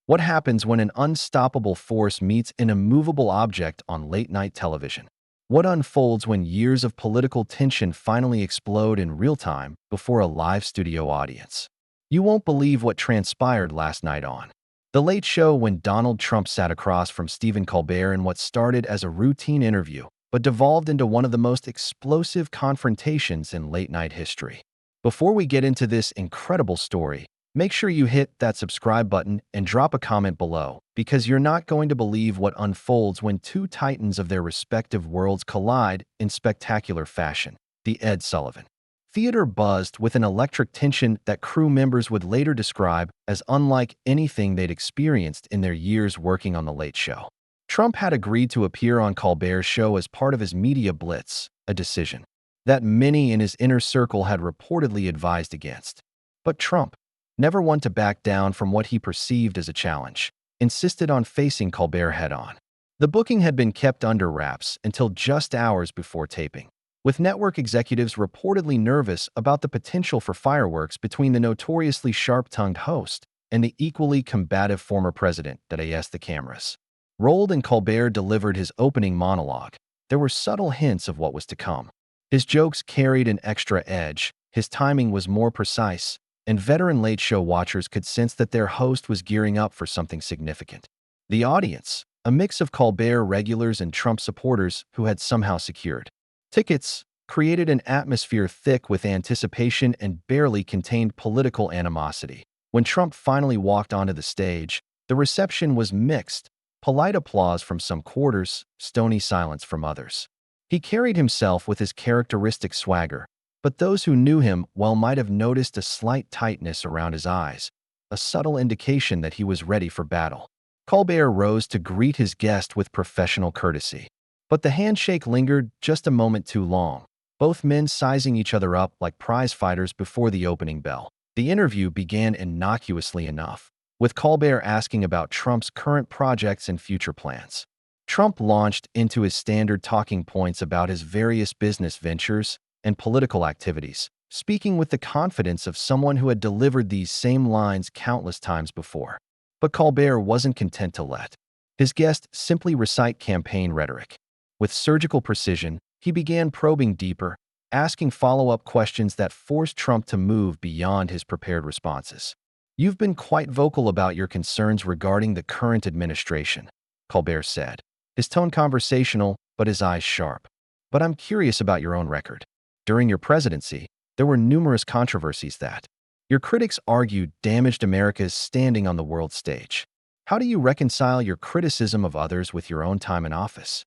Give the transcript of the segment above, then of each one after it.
What happens when an unstoppable force meets an immovable object on late-night television? What unfolds when years of political tension finally explode in real time before a live studio audience? You won't believe what transpired last night on The Late Show when Donald Trump sat across from Stephen Colbert in what started as a routine interview but devolved into one of the most explosive confrontations in late-night history. Before we get into this incredible story, make sure you hit that subscribe button and drop a comment below, because you're not going to believe what unfolds when two titans of their respective worlds collide in spectacular fashion. The Ed Sullivan Theater buzzed with an electric tension that crew members would later describe as unlike anything they'd experienced in their years working on The Late Show. Trump had agreed to appear on Colbert's show as part of his media blitz, a decision that many in his inner circle had reportedly advised against. But Trump, never one to back down from what he perceived as a challenge, insisted on facing Colbert head-on. The booking had been kept under wraps until just hours before taping, with network executives reportedly nervous about the potential for fireworks between the notoriously sharp-tongued host and the equally combative former president that the cameras rolled and Colbert delivered his opening monologue. There were subtle hints of what was to come. His jokes carried an extra edge, his timing was more precise, and veteran Late Show watchers could sense that their host was gearing up for something significant. The audience, a mix of Colbert regulars and Trump supporters who had somehow secured tickets, created an atmosphere thick with anticipation and barely contained political animosity. When Trump finally walked onto the stage, the reception was mixed. Polite applause from some quarters, stony silence from others. He carried himself with his characteristic swagger, but those who knew him well might have noticed a slight tightness around his eyes, a subtle indication that he was ready for battle. Colbert rose to greet his guest with professional courtesy, but the handshake lingered just a moment too long, both men sizing each other up like prize fighters before the opening bell. The interview began innocuously enough, with Colbert asking about Trump's current projects and future plans. Trump launched into his standard talking points about his various business ventures and political activities, speaking with the confidence of someone who had delivered these same lines countless times before. But Colbert wasn't content to let his guest simply recite campaign rhetoric. With surgical precision, he began probing deeper, asking follow-up questions that forced Trump to move beyond his prepared responses. "You've been quite vocal about your concerns regarding the current administration," Colbert said, his tone conversational but his eyes sharp. "But I'm curious about your own record. During your presidency, there were numerous controversies that your critics argued damaged America's standing on the world stage. How do you reconcile your criticism of others with your own time in office?"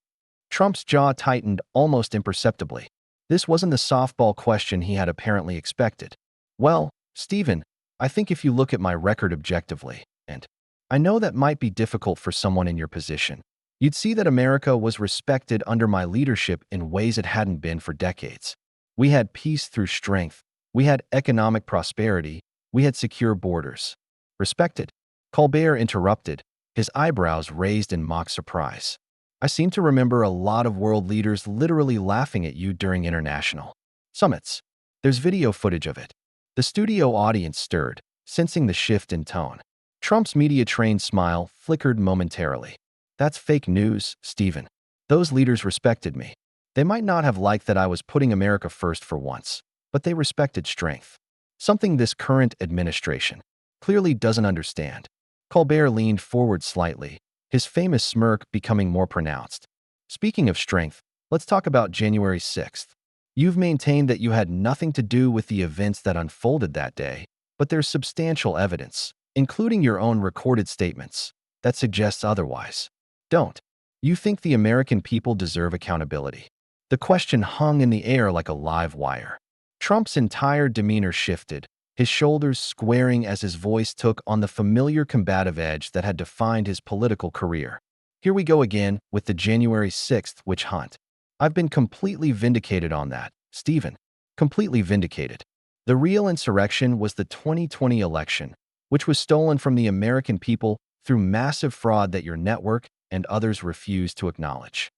Trump's jaw tightened almost imperceptibly. This wasn't the softball question he had apparently expected. "Well, Stephen, I think if you look at my record objectively, and I know that might be difficult for someone in your position, you'd see that America was respected under my leadership in ways it hadn't been for decades. We had peace through strength. We had economic prosperity. We had secure borders." "Respected?" Colbert interrupted, his eyebrows raised in mock surprise. "I seem to remember a lot of world leaders literally laughing at you during international summits. There's video footage of it." The studio audience stirred, sensing the shift in tone. Trump's media-trained smile flickered momentarily. "That's fake news, Stephen. Those leaders respected me. They might not have liked that I was putting America first for once, but they respected strength. Something this current administration clearly doesn't understand." Colbert leaned forward slightly, his famous smirk becoming more pronounced. "Speaking of strength, let's talk about January 6th. You've maintained that you had nothing to do with the events that unfolded that day, but there's substantial evidence, including your own recorded statements, that suggests otherwise. Don't you think the American people deserve accountability?" The question hung in the air like a live wire. Trump's entire demeanor shifted, his shoulders squaring as his voice took on the familiar combative edge that had defined his political career. "Here we go again with the January 6th witch hunt. I've been completely vindicated on that, Stephen. Completely vindicated. The real insurrection was the 2020 election, which was stolen from the American people through massive fraud that your network and others refused to acknowledge."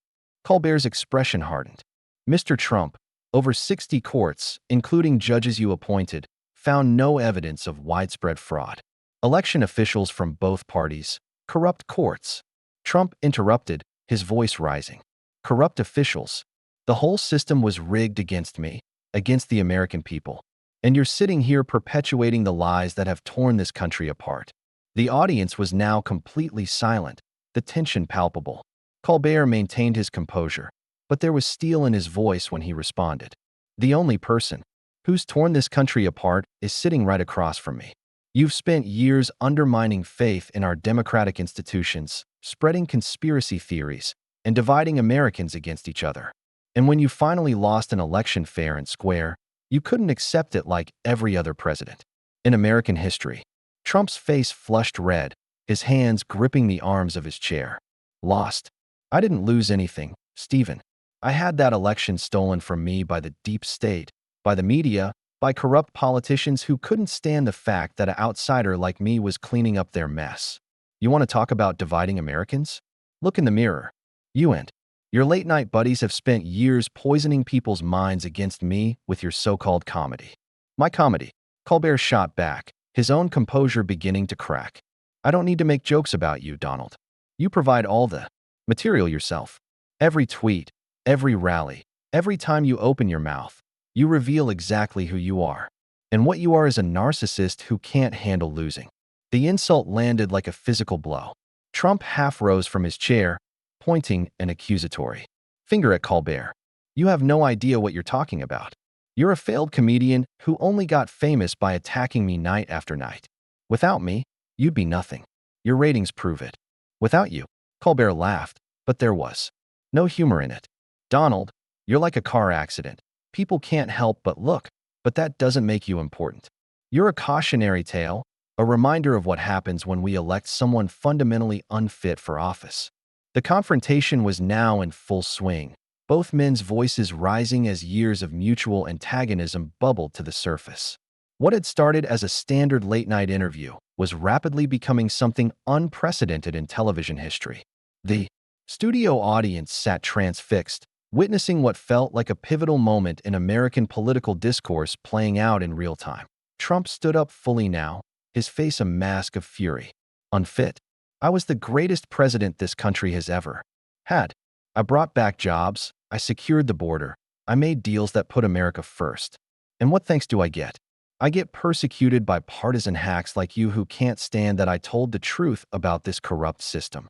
Colbert's expression hardened. "Mr. Trump, over 60 courts, including judges you appointed, found no evidence of widespread fraud. election officials from both parties, corrupt courts. Trump interrupted, his voice rising. Corrupt officials. The whole system was rigged against me, against the American people. And you're sitting here perpetuating the lies that have torn this country apart. The audience was now completely silent, the tension palpable. Colbert maintained his composure, but there was steel in his voice when he responded. The only person who's torn this country apart is sitting right across from me. You've spent years undermining faith in our democratic institutions, spreading conspiracy theories, and dividing Americans against each other. And when you finally lost an election fair and square, you couldn't accept it like every other president. In American history, Trump's face flushed red, his hands gripping the arms of his chair. Lost. I didn't lose anything, Stephen. I had that election stolen from me by the deep state, by the media, by corrupt politicians who couldn't stand the fact that an outsider like me was cleaning up their mess. You want to talk about dividing Americans? Look in the mirror. You and your late-night buddies have spent years poisoning people's minds against me with your so-called comedy. My comedy? Colbert shot back, his own composure beginning to crack. I don't need to make jokes about you, Donald. You provide all the material yourself. Every tweet, every rally, every time you open your mouth, you reveal exactly who you are. And what you are is a narcissist who can't handle losing. The insult landed like a physical blow. Trump half rose from his chair, pointing an accusatory finger at Colbert. You have no idea what you're talking about. You're a failed comedian who only got famous by attacking me night after night. Without me, you'd be nothing. Your ratings prove it. Without you, Colbert laughed, but there was no humor in it. Donald, you're like a car accident. People can't help but look, but that doesn't make you important. You're a cautionary tale, a reminder of what happens when we elect someone fundamentally unfit for office. The confrontation was now in full swing, both men's voices rising as years of mutual antagonism bubbled to the surface. What had started as a standard late-night interview was rapidly becoming something unprecedented in television history. The studio audience sat transfixed, witnessing what felt like a pivotal moment in American political discourse playing out in real time. Trump stood up fully now, his face a mask of fury. Unfit. I was the greatest president this country has ever had. I brought back jobs, I secured the border, I made deals that put America first. And what thanks do I get? I get persecuted by partisan hacks like you who can't stand that I told the truth about this corrupt system.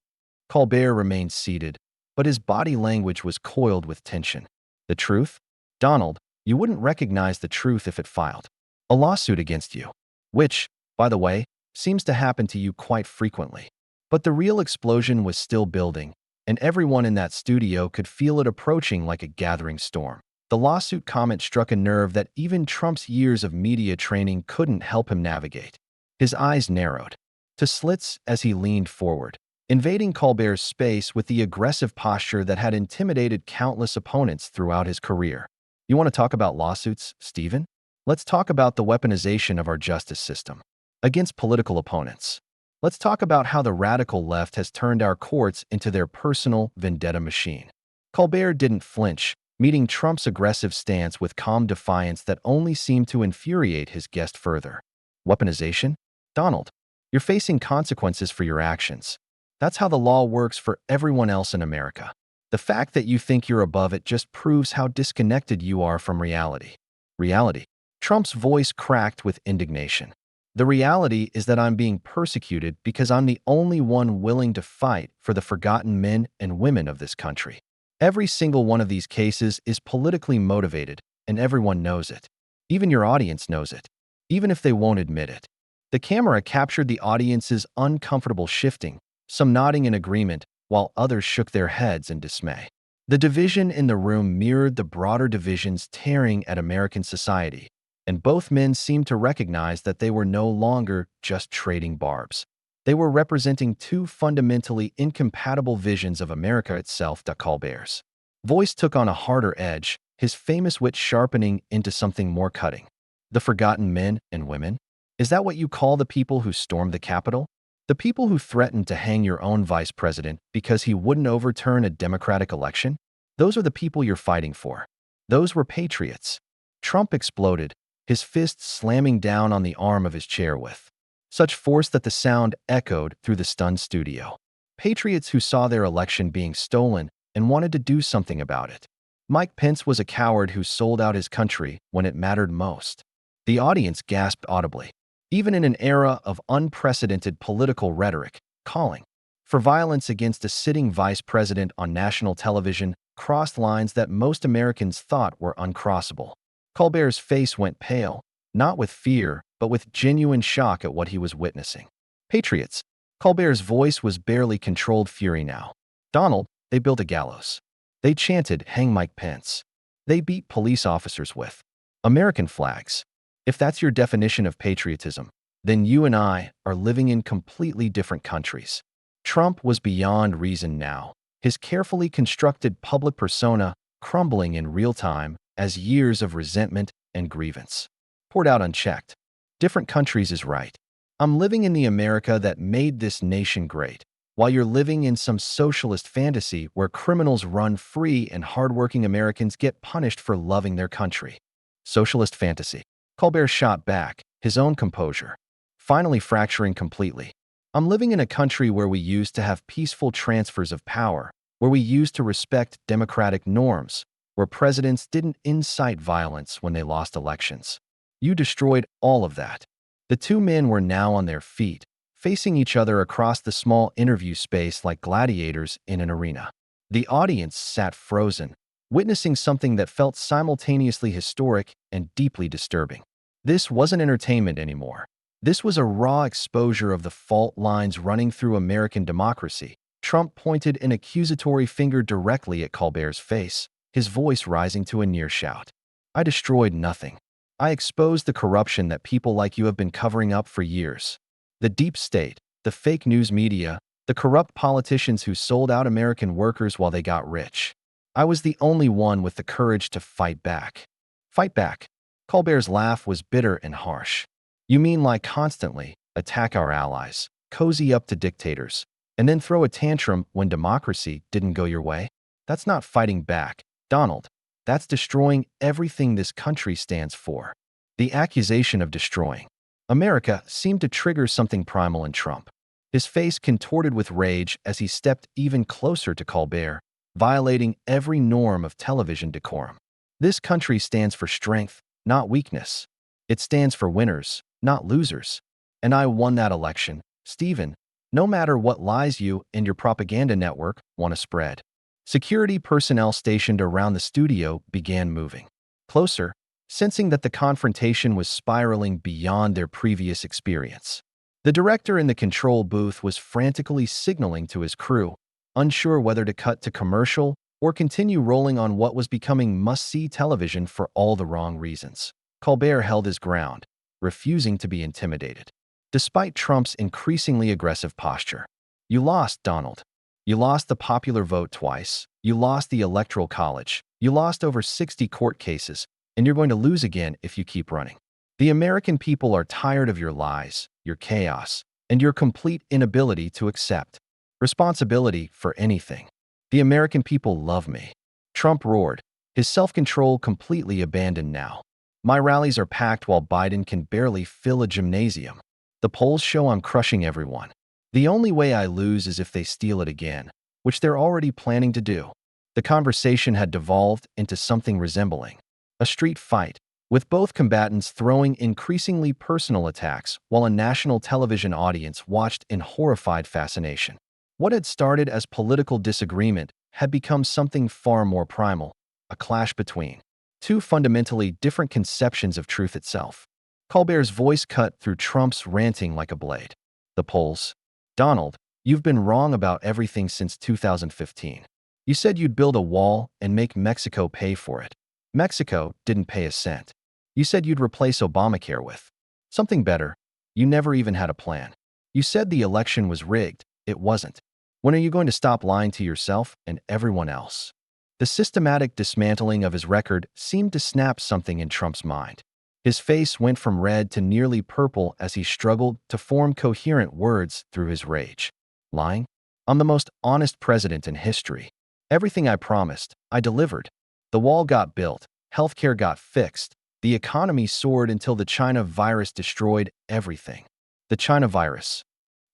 Colbert remained seated, but his body language was coiled with tension. The truth? Donald, you wouldn't recognize the truth if it filed a lawsuit against you, which, by the way, seems to happen to you quite frequently. But the real explosion was still building, and everyone in that studio could feel it approaching like a gathering storm. The lawsuit comment struck a nerve that even Trump's years of media training couldn't help him navigate. His eyes narrowed to slits as he leaned forward, invading Colbert's space with the aggressive posture that had intimidated countless opponents throughout his career. You want to talk about lawsuits, Stephen? Let's talk about the weaponization of our justice system against political opponents. Let's talk about how the radical left has turned our courts into their personal vendetta machine. Colbert didn't flinch, meeting Trump's aggressive stance with calm defiance that only seemed to infuriate his guest further. Weaponization? Donald, you're facing consequences for your actions. That's how the law works for everyone else in America. The fact that you think you're above it just proves how disconnected you are from reality. Reality? Trump's voice cracked with indignation. The reality is that I'm being persecuted because I'm the only one willing to fight for the forgotten men and women of this country. Every single one of these cases is politically motivated, and everyone knows it. Even your audience knows it, even if they won't admit it. The camera captured the audience's uncomfortable shifting, some nodding in agreement, while others shook their heads in dismay. The division in the room mirrored the broader divisions tearing at American society, and both men seemed to recognize that they were no longer just trading barbs. They were representing two fundamentally incompatible visions of America itself. Colbert's voice took on a harder edge, his famous wit sharpening into something more cutting. The forgotten men and women? Is that what you call the people who stormed the Capitol? The people who threatened to hang your own vice president because he wouldn't overturn a democratic election? Those are the people you're fighting for. Those were patriots. Trump exploded, his fist slamming down on the arm of his chair with such force that the sound echoed through the stunned studio. Patriots who saw their election being stolen and wanted to do something about it. Mike Pence was a coward who sold out his country when it mattered most. The audience gasped audibly, even in an era of unprecedented political rhetoric, calling for violence against a sitting vice president on national television crossed lines that most Americans thought were uncrossable. Colbert's face went pale, not with fear, but with genuine shock at what he was witnessing. Patriots. Colbert's voice was barely controlled fury now. Donald, they built a gallows. They chanted, "Hang Mike Pence." They beat police officers with American flags. If that's your definition of patriotism, then you and I are living in completely different countries. Trump was beyond reason now, his carefully constructed public persona crumbling in real time as years of resentment and grievance poured out unchecked. Different countries is right. I'm living in the America that made this nation great, while you're living in some socialist fantasy where criminals run free and hardworking Americans get punished for loving their country. Socialist fantasy. Colbert shot back, his own composure finally fracturing completely. I'm living in a country where we used to have peaceful transfers of power, where we used to respect democratic norms, where presidents didn't incite violence when they lost elections. You destroyed all of that. The two men were now on their feet, facing each other across the small interview space like gladiators in an arena. The audience sat frozen, witnessing something that felt simultaneously historic and deeply disturbing. This wasn't entertainment anymore. This was a raw exposure of the fault lines running through American democracy. Trump pointed an accusatory finger directly at Colbert's face, his voice rising to a near shout. I destroyed nothing. I exposed the corruption that people like you have been covering up for years. The deep state, the fake news media, the corrupt politicians who sold out American workers while they got rich. I was the only one with the courage to fight back. Fight back. Colbert's laugh was bitter and harsh. You mean like constantly attack our allies, cozy up to dictators, and then throw a tantrum when democracy didn't go your way? That's not fighting back, Donald. That's destroying everything this country stands for. The accusation of destroying America seemed to trigger something primal in Trump. His face contorted with rage as he stepped even closer to Colbert, violating every norm of television decorum. This country stands for strength, not weakness. It stands for winners, not losers. And I won that election, Stephen, no matter what lies you and your propaganda network want to spread. Security personnel stationed around the studio began moving closer, sensing that the confrontation was spiraling beyond their previous experience. The director in the control booth was frantically signaling to his crew, unsure whether to cut to commercial or continue rolling on what was becoming must-see television for all the wrong reasons. Colbert held his ground, refusing to be intimidated. Despite Trump's increasingly aggressive posture, you lost, Donald. You lost the popular vote twice. You lost the Electoral College. You lost over 60 court cases, and you're going to lose again if you keep running. The American people are tired of your lies, your chaos, and your complete inability to accept responsibility for anything. The American people love me. Trump roared, his self-control completely abandoned now. My rallies are packed while Biden can barely fill a gymnasium. The polls show I'm crushing everyone. The only way I lose is if they steal it again, which they're already planning to do. The conversation had devolved into something resembling a street fight, with both combatants throwing increasingly personal attacks while a national television audience watched in horrified fascination. What had started as political disagreement had become something far more primal, a clash between two fundamentally different conceptions of truth itself. Colbert's voice cut through Trump's ranting like a blade. The polls. Donald, you've been wrong about everything since 2015. You said you'd build a wall and make Mexico pay for it. Mexico didn't pay a cent. You said you'd replace Obamacare with something better. You never even had a plan. You said the election was rigged. It wasn't. When are you going to stop lying to yourself and everyone else? The systematic dismantling of his record seemed to snap something in Trump's mind. His face went from red to nearly purple as he struggled to form coherent words through his rage. Lying? I'm the most honest president in history. Everything I promised, I delivered. The wall got built, healthcare got fixed, the economy soared until the China virus destroyed everything. The China virus.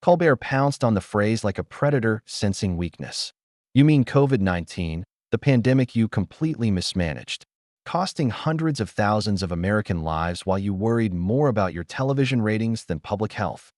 Colbert pounced on the phrase like a predator sensing weakness. You mean COVID-19, the pandemic you completely mismanaged, costing hundreds of thousands of American lives while you worried more about your television ratings than public health.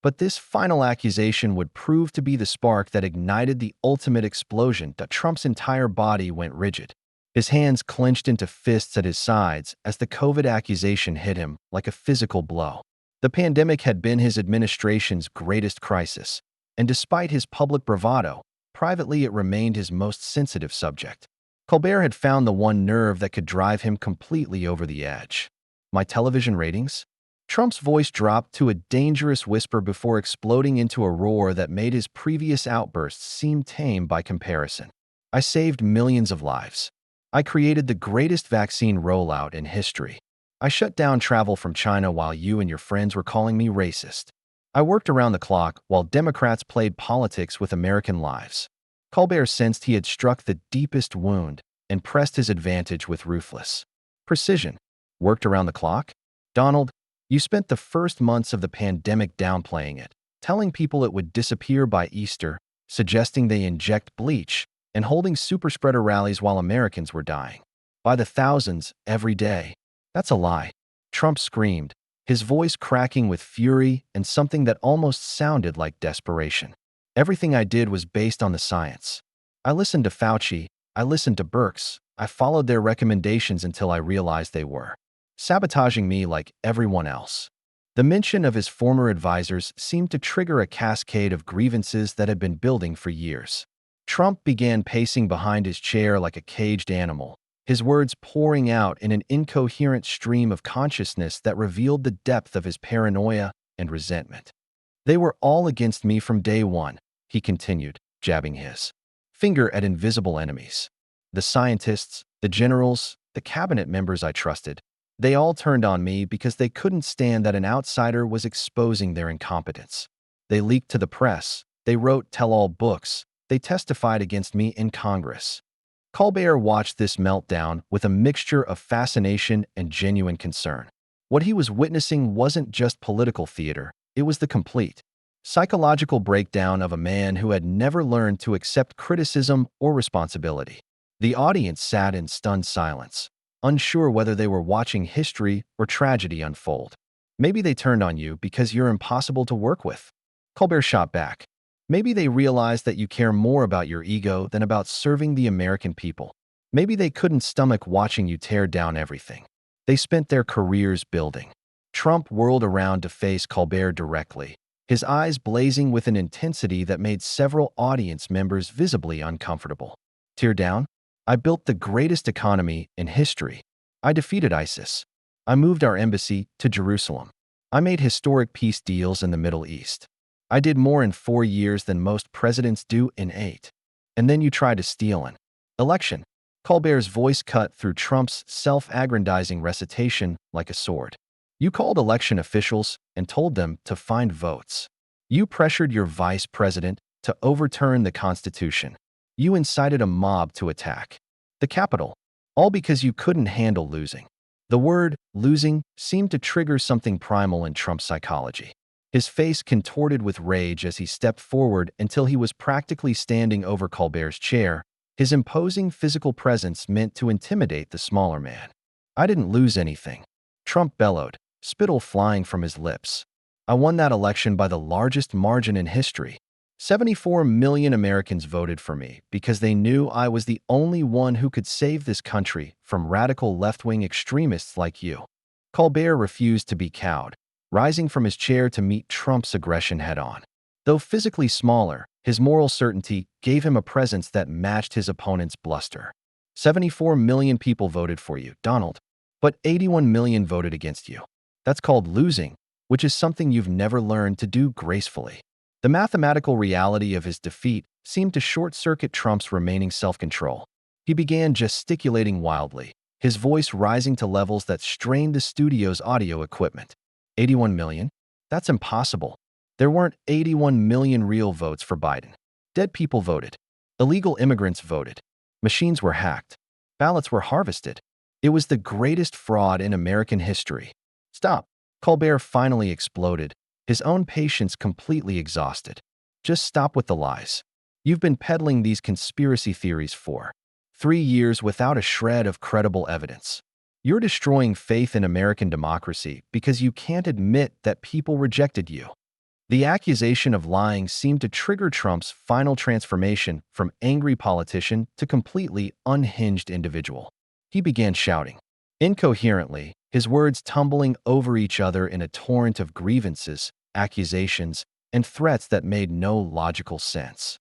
But this final accusation would prove to be the spark that ignited the ultimate explosion that Trump's entire body went rigid. His hands clenched into fists at his sides as the COVID accusation hit him like a physical blow. The pandemic had been his administration's greatest crisis, and despite his public bravado, privately it remained his most sensitive subject. Colbert had found the one nerve that could drive him completely over the edge. My television ratings? Trump's voice dropped to a dangerous whisper before exploding into a roar that made his previous outbursts seem tame by comparison. I saved millions of lives. I created the greatest vaccine rollout in history. I shut down travel from China while you and your friends were calling me racist. I worked around the clock while Democrats played politics with American lives. Colbert sensed he had struck the deepest wound and pressed his advantage with ruthless precision. Worked around the clock? Donald, you spent the first months of the pandemic downplaying it, telling people it would disappear by Easter, suggesting they inject bleach, and holding superspreader rallies while Americans were dying. By the thousands, every day. That's a lie. Trump screamed, his voice cracking with fury and something that almost sounded like desperation. Everything I did was based on the science. I listened to Fauci, I listened to Birx, I followed their recommendations until I realized they were sabotaging me like everyone else. The mention of his former advisors seemed to trigger a cascade of grievances that had been building for years. Trump began pacing behind his chair like a caged animal, his words pouring out in an incoherent stream of consciousness that revealed the depth of his paranoia and resentment. They were all against me from day one, he continued, jabbing his finger at invisible enemies. The scientists, the generals, the cabinet members I trusted, they all turned on me because they couldn't stand that an outsider was exposing their incompetence. They leaked to the press, they wrote tell-all books, they testified against me in Congress. Colbert watched this meltdown with a mixture of fascination and genuine concern. What he was witnessing wasn't just political theater, it was the complete psychological breakdown of a man who had never learned to accept criticism or responsibility. The audience sat in stunned silence, unsure whether they were watching history or tragedy unfold. Maybe they turned on you because you're impossible to work with. Colbert shot back. Maybe they realized that you care more about your ego than about serving the American people. Maybe they couldn't stomach watching you tear down everything they spent their careers building. Trump whirled around to face Colbert directly, his eyes blazing with an intensity that made several audience members visibly uncomfortable. Tear down? I built the greatest economy in history. I defeated ISIS. I moved our embassy to Jerusalem. I made historic peace deals in the Middle East. I did more in 4 years than most presidents do in 8. And then you tried to steal an election. Colbert's voice cut through Trump's self-aggrandizing recitation like a sword. You called election officials and told them to find votes. You pressured your vice president to overturn the Constitution. You incited a mob to attack the Capitol, all because you couldn't handle losing. The word losing seemed to trigger something primal in Trump's psychology. His face contorted with rage as he stepped forward until he was practically standing over Colbert's chair. His imposing physical presence meant to intimidate the smaller man. I didn't lose anything, Trump bellowed, spittle flying from his lips. I won that election by the largest margin in history. 74 million Americans voted for me because they knew I was the only one who could save this country from radical left-wing extremists like you. Colbert refused to be cowed, rising from his chair to meet Trump's aggression head-on. Though physically smaller, his moral certainty gave him a presence that matched his opponent's bluster. 74 million people voted for you, Donald, but 81 million voted against you. That's called losing, which is something you've never learned to do gracefully. The mathematical reality of his defeat seemed to short-circuit Trump's remaining self-control. He began gesticulating wildly, his voice rising to levels that strained the studio's audio equipment. 81 million? That's impossible. There weren't 81 million real votes for Biden. Dead people voted. Illegal immigrants voted. Machines were hacked. Ballots were harvested. It was the greatest fraud in American history. Stop. Colbert finally exploded, his own patience completely exhausted. Just stop with the lies. You've been peddling these conspiracy theories for 3 years without a shred of credible evidence. You're destroying faith in American democracy because you can't admit that people rejected you. The accusation of lying seemed to trigger Trump's final transformation from angry politician to completely unhinged individual. He began shouting incoherently, his words tumbling over each other in a torrent of grievances, accusations, and threats that made no logical sense.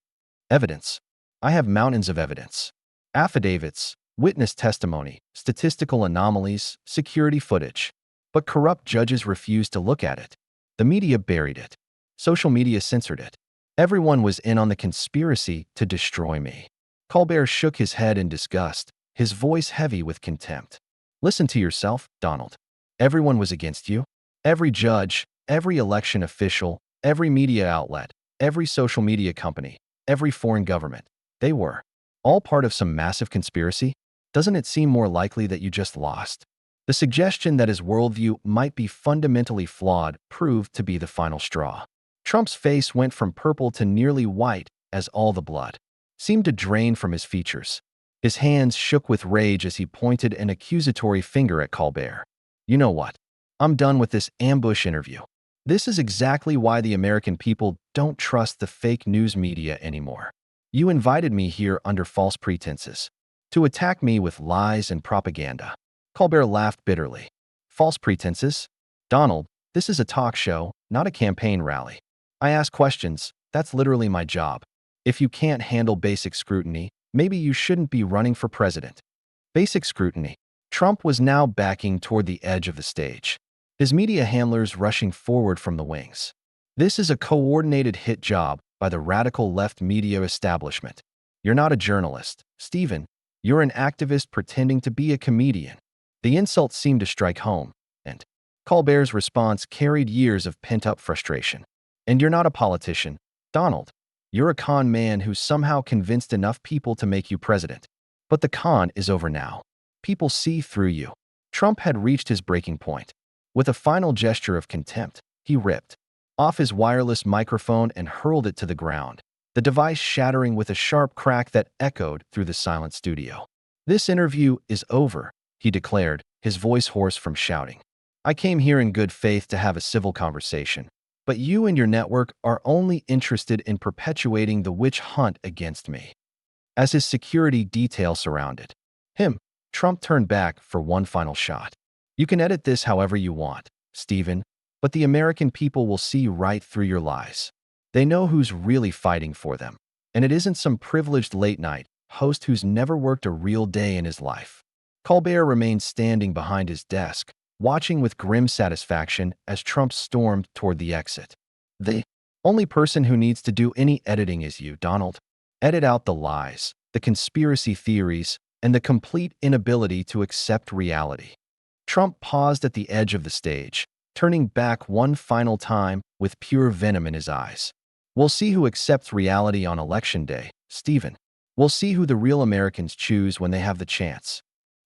Evidence. I have mountains of evidence. Affidavits, witness testimony, statistical anomalies, security footage. But corrupt judges refused to look at it. The media buried it. Social media censored it. Everyone was in on the conspiracy to destroy me. Colbert shook his head in disgust, his voice heavy with contempt. Listen to yourself, Donald. Everyone was against you. Every judge, every election official, every media outlet, every social media company, every foreign government. They were all part of some massive conspiracy. Doesn't it seem more likely that you just lost? The suggestion that his worldview might be fundamentally flawed proved to be the final straw. Trump's face went from purple to nearly white as all the blood seemed to drain from his features. His hands shook with rage as he pointed an accusatory finger at Colbert. You know what? I'm done with this ambush interview. This is exactly why the American people don't trust the fake news media anymore. You invited me here under false pretenses to attack me with lies and propaganda. Colbert laughed bitterly. False pretenses? Donald, this is a talk show, not a campaign rally. I ask questions. That's literally my job. If you can't handle basic scrutiny, maybe you shouldn't be running for president. Basic scrutiny. Trump was now backing toward the edge of the stage, his media handlers rushing forward from the wings. This is a coordinated hit job by the radical left media establishment. You're not a journalist, Stephen. You're an activist pretending to be a comedian. The insult seemed to strike home, and Colbert's response carried years of pent-up frustration. And you're not a politician, Donald. You're a con man who somehow convinced enough people to make you president. But the con is over now. People see through you. Trump had reached his breaking point. With a final gesture of contempt, he ripped off his wireless microphone and hurled it to the ground, the device shattering with a sharp crack that echoed through the silent studio. This interview is over, he declared, his voice hoarse from shouting. I came here in good faith to have a civil conversation. But you and your network are only interested in perpetuating the witch hunt against me. As his security detail surrounded him, Trump turned back for one final shot. You can edit this however you want, Stephen, but the American people will see right through your lies. They know who's really fighting for them, and it isn't some privileged late-night host who's never worked a real day in his life. Colbert remained standing behind his desk, watching with grim satisfaction as Trump stormed toward the exit. The only person who needs to do any editing is you, Donald. Edit out the lies, the conspiracy theories, and the complete inability to accept reality. Trump paused at the edge of the stage, turning back one final time with pure venom in his eyes. We'll see who accepts reality on Election Day, Stephen. We'll see who the real Americans choose when they have the chance.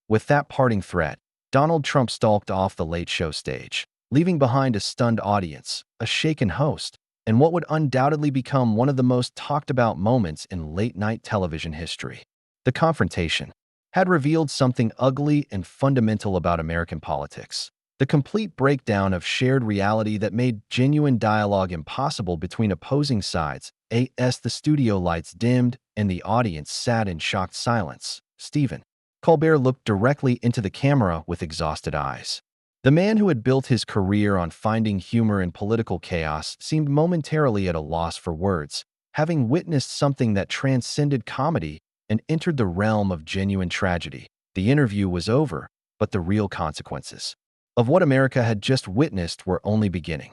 With that parting threat, Donald Trump stalked off the Late Show stage, leaving behind a stunned audience, a shaken host, and what would undoubtedly become one of the most talked-about moments in late-night television history. The confrontation had revealed something ugly and fundamental about American politics. The complete breakdown of shared reality that made genuine dialogue impossible between opposing sides. As the studio lights dimmed and the audience sat in shocked silence, Stephen Colbert looked directly into the camera with exhausted eyes. The man who had built his career on finding humor in political chaos seemed momentarily at a loss for words, having witnessed something that transcended comedy and entered the realm of genuine tragedy. The interview was over, but the real consequences of what America had just witnessed were only beginning.